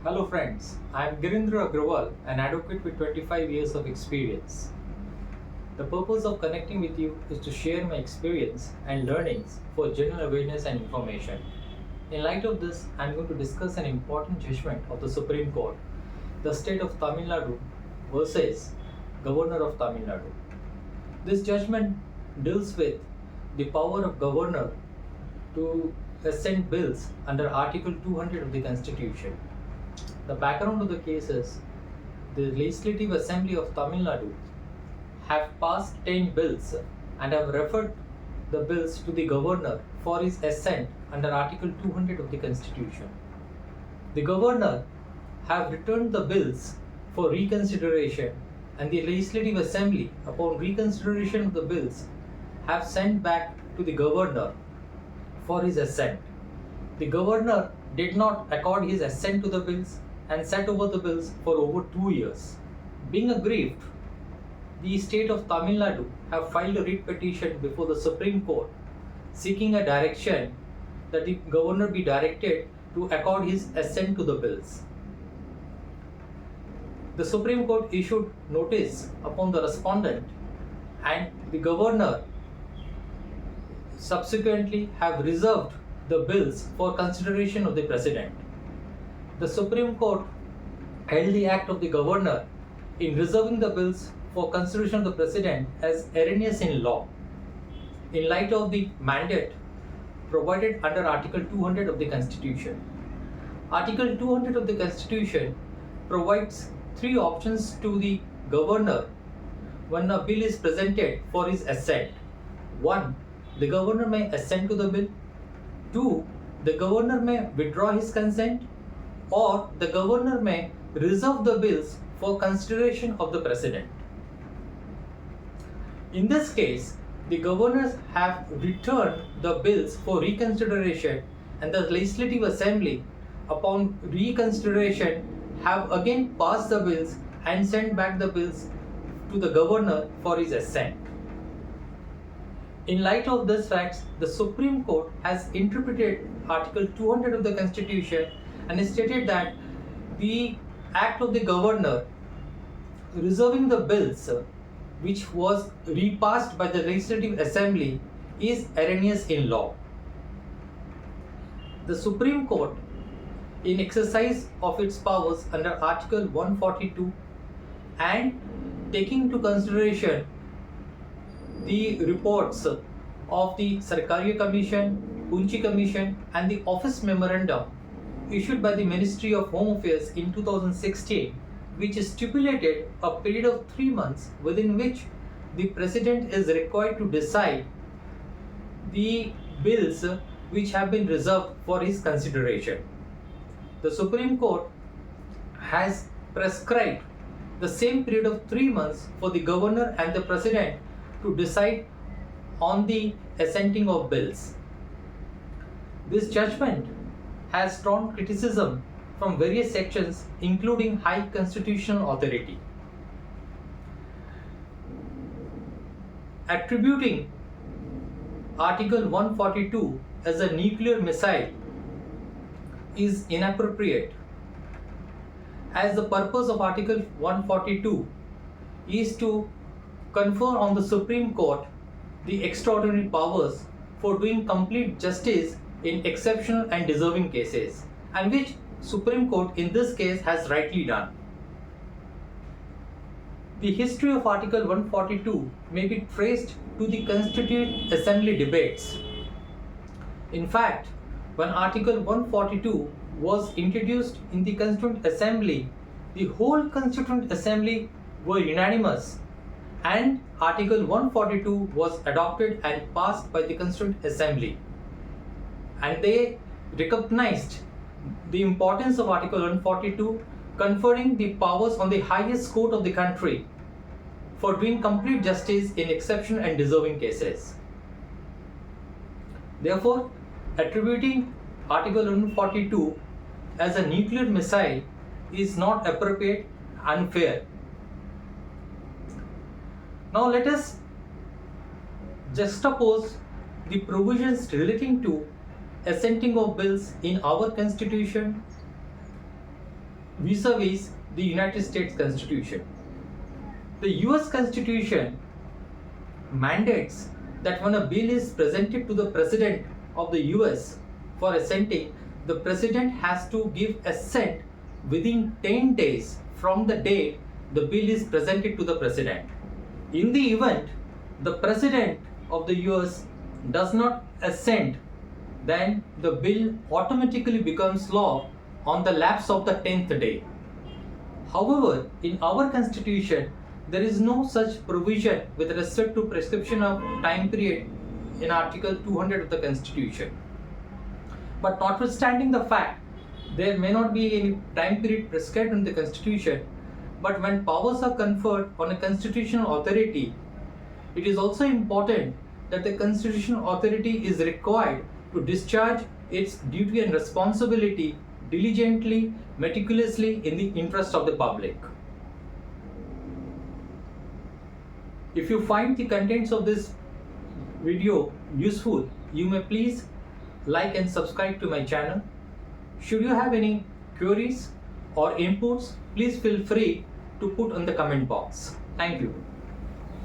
Hello friends, I am Girindra Agrawal, an advocate with 25 years of experience. The purpose of connecting with you is to share my experience and learnings for general awareness and information. In light of this, I am going to discuss an important judgment of the Supreme Court, the state of Tamil Nadu versus Governor of Tamil Nadu. This judgment deals with the power of governor to assent bills under Article 200 of the Constitution. The background of the case is the Legislative Assembly of Tamil Nadu have passed 10 bills and have referred the bills to the governor for his assent under Article 200 of the Constitution. The governor have returned the bills for reconsideration, and the Legislative Assembly, upon reconsideration of the bills, have sent back to the governor for his assent. The governor did not accord his assent to the bills and sat over the bills for over 2 years. Being aggrieved, the state of Tamil Nadu have filed a writ petition before the Supreme Court seeking a direction that the governor be directed to accord his assent to the bills. The Supreme Court issued notice upon the respondent, and the governor subsequently have reserved the bills for consideration of the president. The Supreme Court held the act of the governor in reserving the bills for consideration of the president as erroneous in law, in light of the mandate provided under Article 200 of the Constitution. Article 200 of the Constitution provides three options to the governor when a bill is presented for his assent. 1. The governor may assent to the bill. 2. The governor may withdraw his consent, or the governor may reserve the bills for consideration of the president. In this case, the governors have returned the bills for reconsideration, and the Legislative Assembly, upon reconsideration, have again passed the bills and sent back the bills to the governor for his assent. In light of these facts, the Supreme Court has interpreted Article 200 of the Constitution and has stated that the act of the governor reserving the bills which was repassed by the Legislative Assembly is erroneous in law. The Supreme Court, in exercise of its powers under Article 142 and taking into consideration the reports of the Sarkaria Commission, Unchi Commission and the Office Memorandum issued by the Ministry of Home Affairs in 2016, which stipulated a period of 3 months within which the President is required to decide the bills which have been reserved for his consideration. The Supreme Court has prescribed the same period of 3 months for the governor and the President to decide on the assenting of bills. This judgment has drawn criticism from various sections, including High Constitutional Authority. Attributing Article 142 as a nuclear missile is inappropriate, as the purpose of Article 142 is to confer on the Supreme Court the extraordinary powers for doing complete justice in exceptional and deserving cases, and which Supreme Court in this case has rightly done. The history of Article 142 may be traced to the Constituent Assembly debates. In fact, when Article 142 was introduced in the Constituent Assembly, the whole Constituent Assembly were unanimous, and Article 142 was adopted and passed by the Constituent Assembly. And they recognized the importance of Article 142, conferring the powers on the highest court of the country for doing complete justice in exceptional and deserving cases. Therefore, attributing Article 142 as a nuclear missile is not appropriate, unfair. Now let us juxtapose the provisions relating to assenting of bills in our Constitution vis-a-vis the United States Constitution. The US Constitution mandates that when a bill is presented to the President of the US for assenting, the President has to give assent within 10 days from the date the bill is presented to the President. In the event the President of the US does not assent, then the bill automatically becomes law on the lapse of the 10th day. However, in our Constitution, there is no such provision with respect to prescription of time period in Article 200 of the Constitution. But notwithstanding the fact there may not be any time period prescribed in the Constitution, but when powers are conferred on a constitutional authority, it is also important that the constitutional authority is required to discharge its duty and responsibility diligently, meticulously in the interest of the public. If you find the contents of this video useful, you may please like and subscribe to my channel. Should you have any queries or inputs, please feel free to put in the comment box. Thank you.